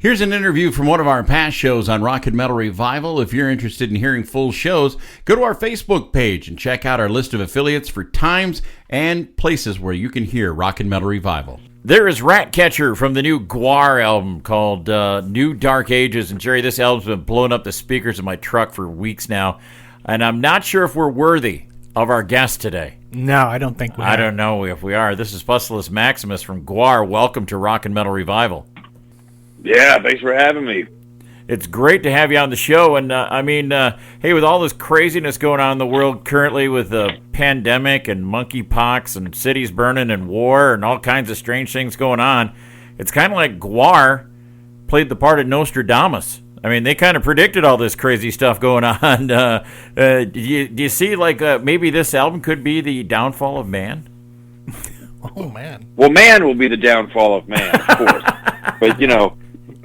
Here's an interview from one of our past shows on Rock and Metal Revival. If you're interested in hearing full shows, go to our Facebook page and check out our list of affiliates for times and places where you can hear Rock and Metal Revival. There is Ratcatcher from the new GWAR album called New Dark Ages. And Jerry, this album's been blowing up the speakers in my truck for weeks now. And I'm not sure if we're worthy of our guest today. No, I don't think we are. I don't know if we are. This is Pustulus-Maximus from GWAR. Welcome to Rock and Metal Revival. Yeah, thanks for having me. It's great to have you on the show. And, hey, with all this craziness going on in the world currently with the pandemic and monkeypox and cities burning and war and all kinds of strange things going on, it's kind of like GWAR played the part of Nostradamus. I mean, they kind of predicted all this crazy stuff going on. Do you see, maybe this album could be the downfall of man? Oh, man. Well, man will be the downfall of man, of course. But,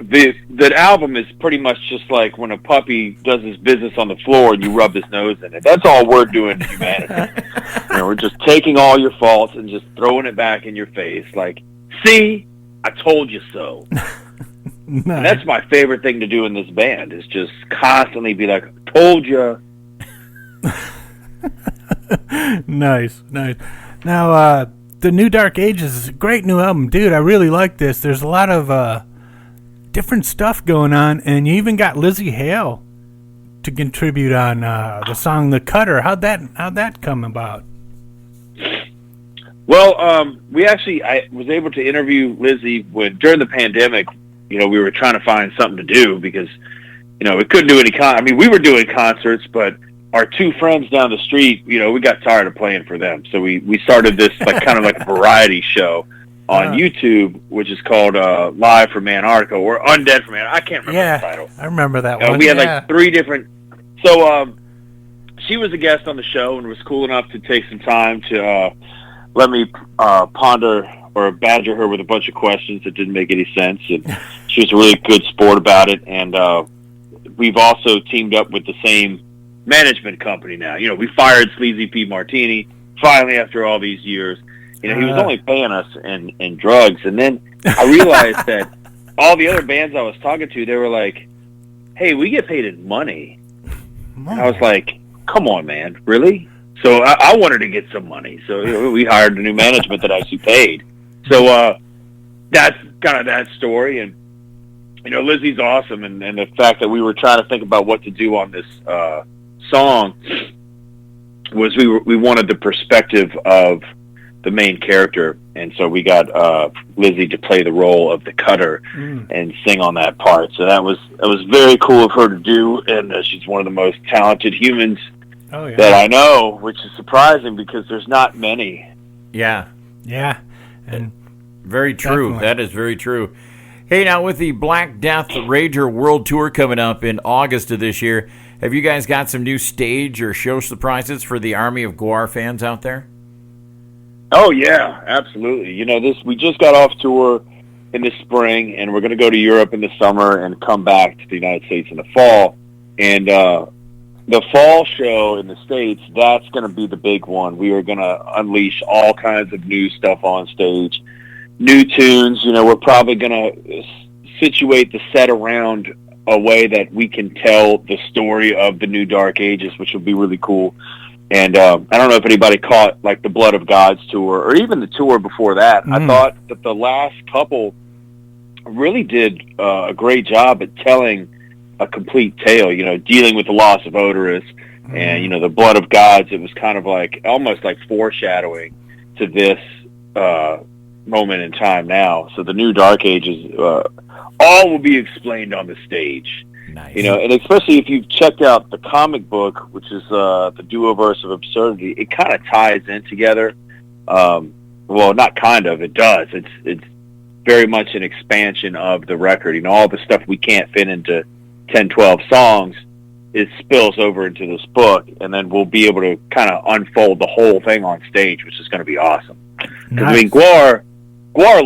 the album is pretty much just like when a puppy does his business on the floor and you rub his nose in it. That's all we're doing to humanity. We're just taking all your faults and just throwing it back in your face. Like, see, I told you so. Nice. And that's my favorite thing to do in this band is just constantly be like, told you. Nice. Now, the New Dark Ages is a great new album. Dude, I really like this. There's a lot of different stuff going on, and you even got Lizzie Hale to contribute on the song "The Cutter." How'd that come about? Well, I was able to interview Lizzie during the pandemic. We were trying to find something to do because we couldn't do any we were doing concerts, but our two friends down the street, we got tired of playing for them, so we started this kind of like a variety show on YouTube, which is called Live from Antarctica or Undead from Antarctica. I can't remember the title. I remember that one. We had three different. So she was a guest on the show and was cool enough to take some time to let me ponder or badger her with a bunch of questions that didn't make any sense. And she was a really good sport about it. And we've also teamed up with the same management company now. We fired Sleazy P. Martini finally after all these years. He was only paying us in drugs. And then I realized that all the other bands I was talking to, they were like, hey, we get paid in money. And I was like, come on, man, really? So I wanted to get some money. So we hired a new management that actually paid. So that's kind of that story. And, Lizzie's awesome. And the fact that we were trying to think about what to do on this song was we wanted the perspective of the main character, and so we got Lizzie to play the role of the cutter and sing on that part. So that was very cool of her to do, and she's one of the most talented humans that I know, which is surprising because there's not many. Yeah, and very true. Definitely. That is very true. Hey, now with the Black Death Rager World Tour coming up in August of this year, have you guys got some new stage or show surprises for the army of GWAR fans out there? Oh, yeah, absolutely. We just got off tour in the spring, and we're going to go to Europe in the summer and come back to the United States in the fall. And the fall show in the States, that's going to be the big one. We are going to unleash all kinds of new stuff on stage, new tunes. We're probably going to situate the set around a way that we can tell the story of the New Dark Ages, which will be really cool. And I don't know if anybody caught the Blood of Gods tour or even the tour before that. I thought that the last couple really did a great job at telling a complete tale, dealing with the loss of Odorous and, the Blood of Gods. It was kind of almost like foreshadowing to this moment in time now. So the New Dark Ages, all will be explained on the stage. Nice. And especially if you've checked out the comic book, which is the Duoverse of Absurdity, it kind of ties in together. Well, not kind of, it does. It's very much an expansion of the record. All the stuff we can't fit into 10, 12 songs, it spills over into this book, and then we'll be able to kind of unfold the whole thing on stage, which is going to be awesome. Because, Nice. GWAR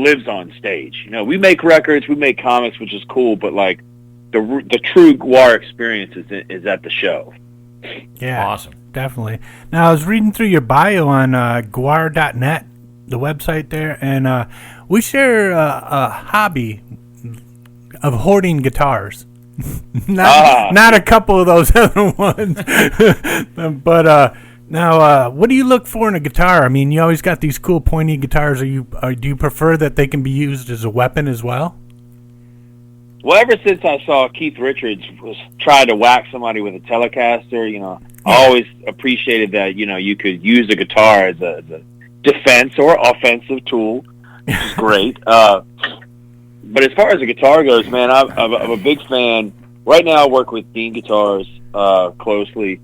lives on stage. We make records, we make comics, which is cool, but the true GWAR experience is at the show. Yeah, awesome. Definitely. Now, I was reading through your bio on GWAR.net, the website there, and we share a hobby. of hoarding guitars. Not a couple of those other ones. But now, what do you look for in a guitar? I mean, you always got these cool pointy guitars. Do you prefer that they can be used as a weapon as well? Well, ever since I saw Keith Richards was trying to whack somebody with a Telecaster, I always appreciated that, you could use a guitar as a defense or offensive tool, which is great. But as far as the guitar goes, man, I'm a big fan. Right now I work with Dean Guitars closely,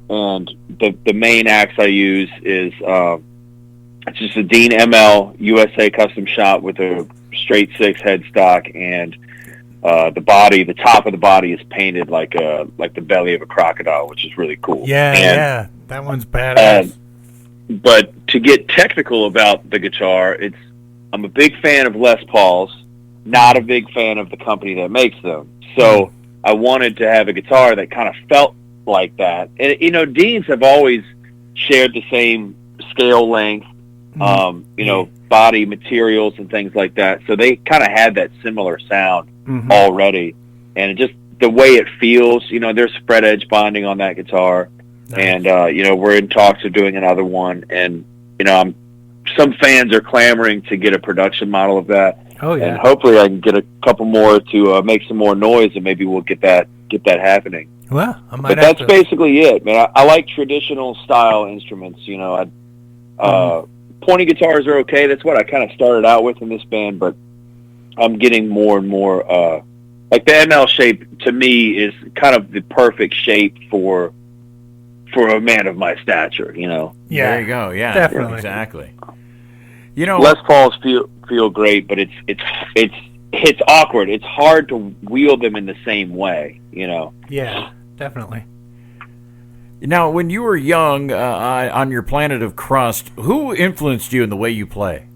and the main axe I use is it's just a Dean ML USA custom shop with a straight 6 headstock, and the top of the body is painted like the belly of a crocodile, which is really cool. Yeah, that one's badass. But to get technical about the guitar, I'm a big fan of Les Pauls, not a big fan of the company that makes them. So I wanted to have a guitar that kind of felt like that. And, Deans have always shared the same scale length, body materials and things like that. So they kind of had that similar sound already. And just the way it feels, there's spread edge bonding on that guitar. Nice. And, we're in talks of doing another one. And, some fans are clamoring to get a production model of that. Oh, yeah. And hopefully I can get a couple more to make some more noise, and maybe we'll get that happening. Well, but that's basically it, man. I like traditional style instruments. Pointy guitars are okay. That's what I kind of started out with in this band, but I'm getting more and more like the ML shape to me is kind of the perfect shape for a man of my stature. Yeah, there you go. Yeah, definitely, exactly. Les Pauls feel great, but it's awkward. It's hard to wield them in the same way, Yeah, definitely. Now, when you were young on your planet of crust, who influenced you in the way you play?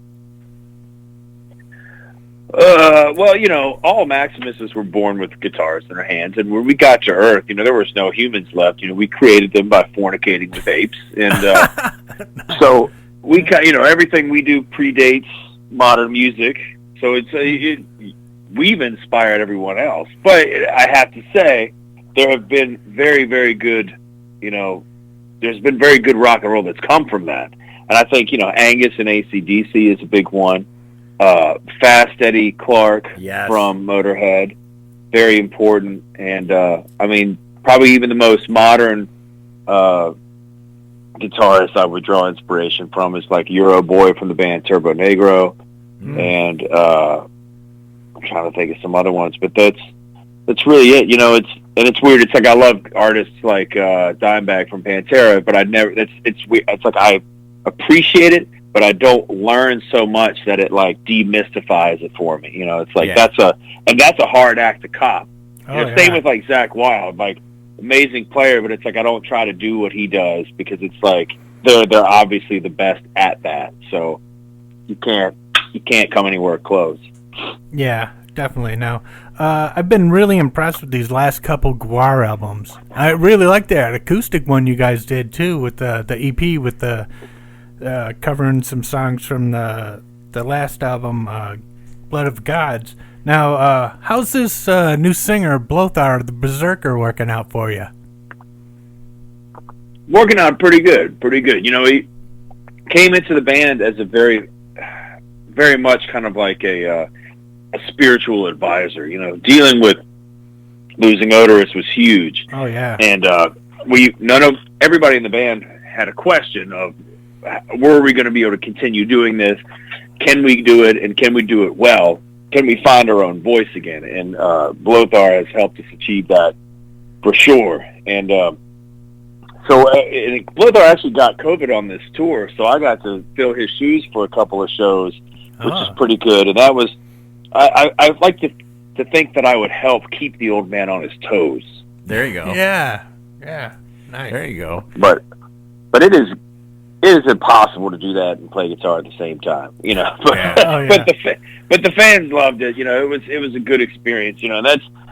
Well, all Maximuses were born with guitars in their hands, and when we got to Earth, there was no humans left. We created them by fornicating with apes, and so we, everything we do predates modern music. So we've inspired everyone else. But I have to say, there have been very, very good, there's been very good rock and roll that's come from that. And I think, Angus and AC/DC is a big one. Fast Eddie Clark from Motorhead, very important. And, probably even the most modern guitarist I would draw inspiration from is like Euro Boy from the band Turbo Negro. And I'm trying to think of some other ones, but that's really it. It's weird. It's like I love artists like Dimebag from Pantera, but it's weird. It's like I appreciate it, but I don't learn so much that it like demystifies it for me. It's like that's a hard act to cop. Same with like Zakk Wylde, like amazing player, but it's like I don't try to do what he does because it's like they're obviously the best at that. So you can't come anywhere close. Yeah, definitely. No, I've been really impressed with these last couple GWAR albums. I really like that acoustic one you guys did too, with the EP with the covering some songs from the last album, Blood of Gods. Now, how's this new singer Blothar the Berserker working out for you? Working out pretty good. He came into the band as a very, very much kind of like a spiritual advisor. Dealing with losing Odorous was huge. Oh yeah. And everybody in the band had a question of, were we going to be able to continue doing this? Can we do it, and can we do it well? Can we find our own voice again? And Blothar has helped us achieve that for sure. And so Blothar actually got COVID on this tour, so I got to fill his shoes for a couple of shows, which is pretty good. And that was, I like to think that I would help keep the old man on his toes. There you go. Yeah, nice. There you go. But it is impossible to do that and play guitar at the same time, But, but the fans loved it. It was a good experience, and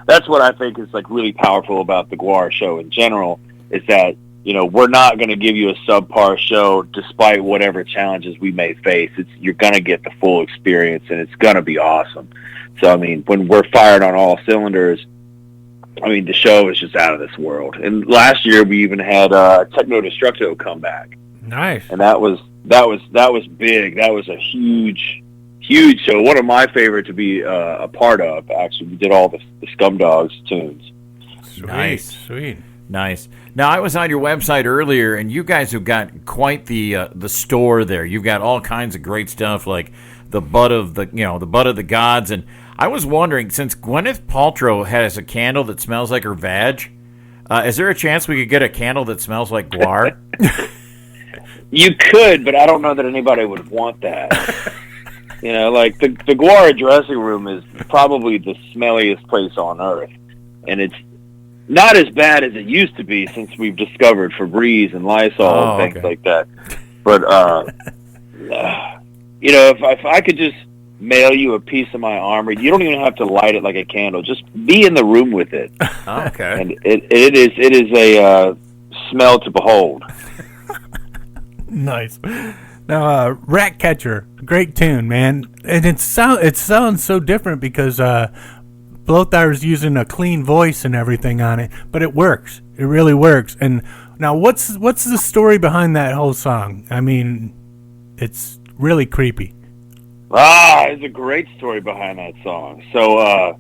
that's what I think is like really powerful about the GWAR show in general, is that we're not going to give you a subpar show despite whatever challenges we may face. You're going to get the full experience, and it's going to be awesome. So, I mean, when we're fired on all cylinders, I mean, the show is just out of this world. And last year we even had Techno Destructo come back. Nice. And that was big. That was a huge show. One of my favorite to be a part of. Actually, we did all the Scum Dogs tunes. Sweet. Nice. Now, I was on your website earlier, and you guys have got quite the store there. You've got all kinds of great stuff, like the butt of the gods. And I was wondering, since Gwyneth Paltrow has a candle that smells like her vag, is there a chance we could get a candle that smells like GWAR? You could, but I don't know that anybody would want that. Like the GWAR dressing room is probably the smelliest place on earth, and it's not as bad as it used to be since we've discovered Febreze and Lysol and things like that. But if I could just mail you a piece of my armor, you don't even have to light it like a candle. Just be in the room with it. Okay. And it is a smell to behold. Nice. Now, Ratcatcher, great tune, man. And it sounds so different because Blothar's using a clean voice and everything on it, but it works. It really works. And now, what's the story behind that whole song? I mean, it's really creepy. There's a great story behind that song. So,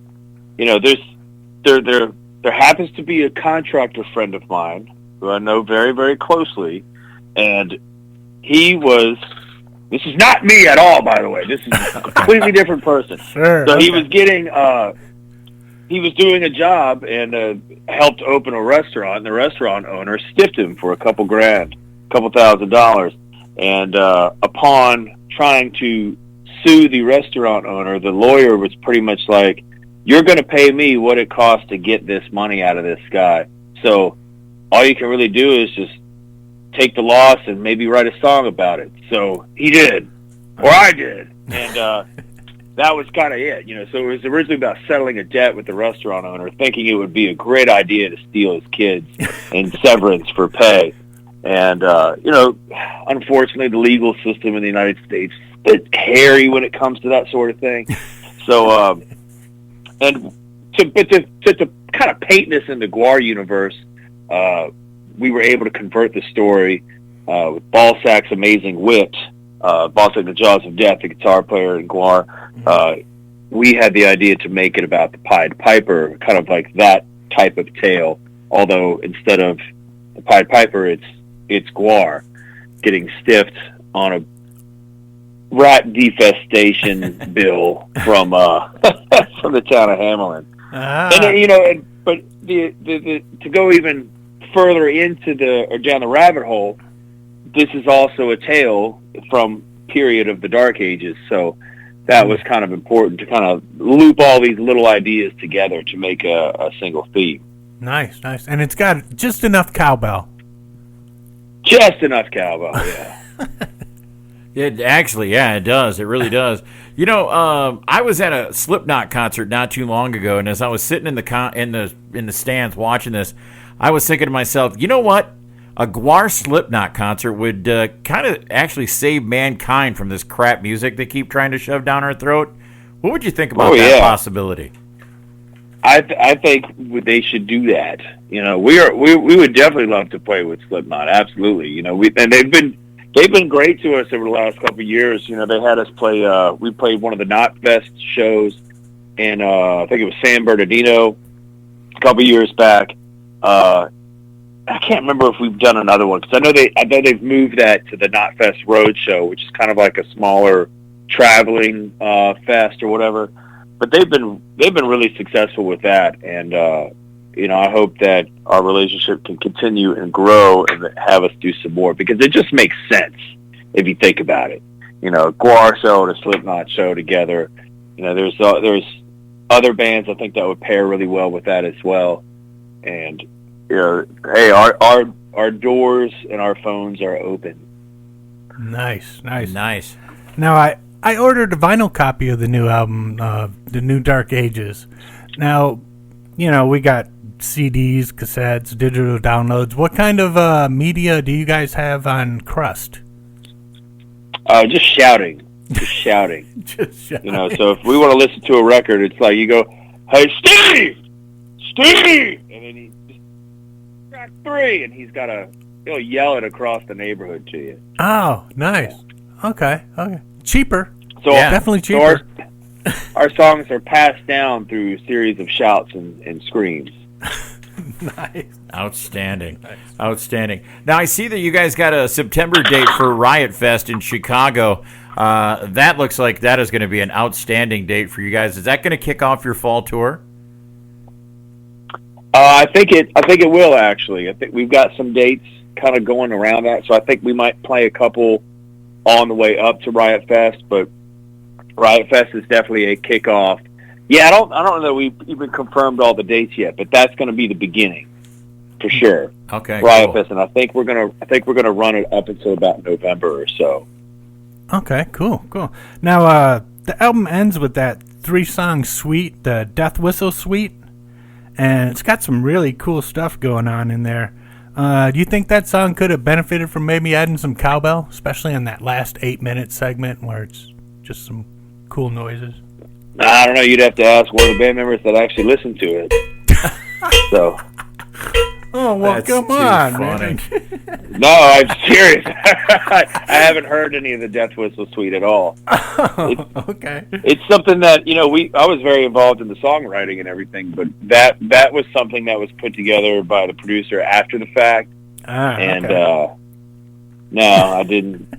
there happens to be a contractor friend of mine who I know very, very closely, and this is not me at all, by the way. This is a completely different person. Sure. So he was doing a job and helped open a restaurant, and the restaurant owner stiffed him for $2,000. And upon trying to sue the restaurant owner, the lawyer was pretty much like, you're going to pay me what it costs to get this money out of this guy. So all you can really do is just take the loss and maybe write a song about it. So he did, or I did. And that was kind of it. So it was originally about settling a debt with the restaurant owner, thinking it would be a great idea to steal his kids in severance for pay. And, unfortunately, the legal system in the United States is hairy when it comes to that sort of thing. So, to kind of paint this in the GWAR universe, we were able to convert the story with Ballsack's amazing Whipped, Ballsack the Jaws of Death, the guitar player in GWAR. We had the idea to make it about the Pied Piper, kind of like that type of tale, although instead of the Pied Piper, it's GWAR getting stiffed on a rat defestation bill from the town of Hamelin. But to go even further into down the rabbit hole, this is also a tale from period of the Dark Ages. So that was kind of important to kind of loop all these little ideas together to make a single theme. Nice. And it's got just enough cowbell. Just enough cowbell, yeah. It does. It really does. I was at a Slipknot concert not too long ago, and as I was sitting in the stands watching this, I was thinking to myself, you know what? A GWAR Slipknot concert would kind of actually save mankind from this crap music they keep trying to shove down our throat. What would you think about that possibility? I think they should do that. We would definitely love to play with Slipknot. Absolutely. And they've been great to us over the last couple of years. They had us play. We played one of the Knotfest shows in I think it was San Bernardino a couple of years back. I can't remember if we've done another one because I know they've moved that to the Knotfest Road Show, which is kind of like a smaller traveling fest or whatever. But they've been really successful with that, and I hope that our relationship can continue and grow and have us do some more because it just makes sense if you think about it. GWAR show and a Slipknot show together. There's other bands I think that would pair really well with that as well. And hey, our doors and our phones are open. Nice. Now, I ordered a vinyl copy of the new album, The New Dark Ages. Now, we got CDs, cassettes, digital downloads. What kind of media do you guys have on Crust? Just shouting. just shouting. Just shouting. You know, so if we want to listen to a record, it's like you go, "Hey, Steve! Steve!" And then he just track 3, and he'll yell it across the neighborhood to you. Oh, nice. Okay. Cheaper. So definitely cheaper. So our songs are passed down through a series of shouts and screams. Nice. Outstanding. Now, I see that you guys got a September date for Riot Fest in Chicago. That looks like that is going to be an outstanding date for you guys. Is that going to kick off your fall tour? I think it will, actually. I think we've got some dates kind of going around that, so I think we might play a couple on the way up to Riot Fest, but Riot Fest is definitely a kickoff. Yeah, I don't know that we've even confirmed all the dates yet, but that's going to be the beginning for sure. Okay, Riot cool. Fest, and I think we're gonna run it up until about November or so. Okay, cool. Now, the album ends with that 3-song suite, the Death Whistle suite, and it's got some really cool stuff going on in there. Do you think that song could have benefited from maybe adding some cowbell, especially in that last 8-minute segment where it's just some cool noises? I don't know. You'd have to ask one of the band members that actually listened to it. So. Oh, well, That's come too on, funny. man. No, I'm serious. I haven't heard any of the Death Whistle suite at all. Okay. It's something that, you know, I was very involved in the songwriting and everything, but that was something that was put together by the producer after the fact. And okay. no, I didn't.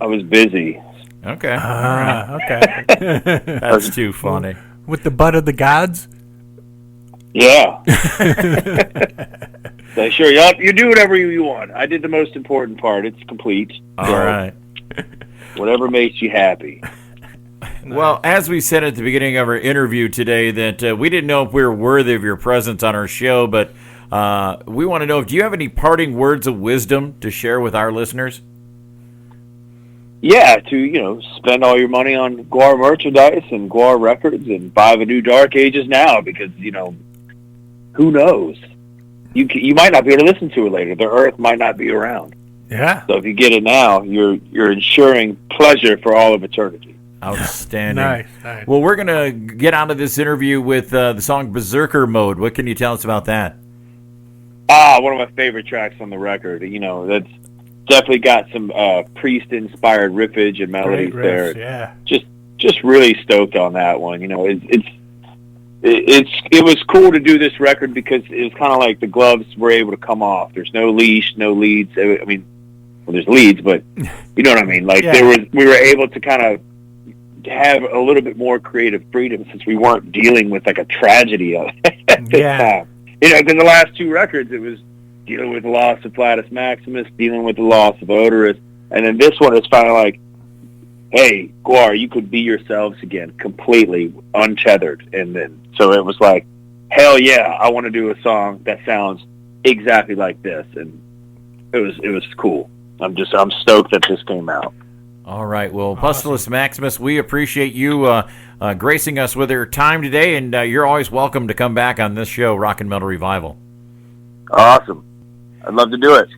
I was busy. Okay. Okay. That's too funny. With the butt of the gods? Yeah. So sure, you do whatever you want. I did the most important part. It's complete. All right. Whatever makes you happy. Well, as we said at the beginning of our interview today, that we didn't know if we were worthy of your presence on our show, but we want to know, do you have any parting words of wisdom to share with our listeners? Yeah, to, spend all your money on GWAR merchandise and GWAR records and buy the new Dark Ages now because, who knows? You might not be able to listen to it later. The Earth might not be around. Yeah. So if you get it now, you're ensuring pleasure for all of eternity. Outstanding. Nice. Well, we're going to get out of this interview with the song Berserker Mode. What can you tell us about that? One of my favorite tracks on the record. That's definitely got some Priest-inspired riffage and melodies Great riffs, there. Yeah. Just really stoked on that one. It was cool to do this record because it was kind of like the gloves were able to come off. There's no leash, no leads. I mean, well, there's leads, but you know what I mean. Like we were able to kind of have a little bit more creative freedom since we weren't dealing with like a tragedy at this time. Because the last 2 records, it was dealing with the loss of Pustulus Maximus, dealing with the loss of Odorous, and then this one is kind of like, hey, GWAR, you could be yourselves again, completely untethered. And then, so it was like, hell yeah, I want to do a song that sounds exactly like this. And it was cool. I'm stoked that this came out. All right. Well, Pustulus Maximus, we appreciate you gracing us with your time today, and you're always welcome to come back on this show, Rock and Metal Revival. Awesome. I'd love to do it.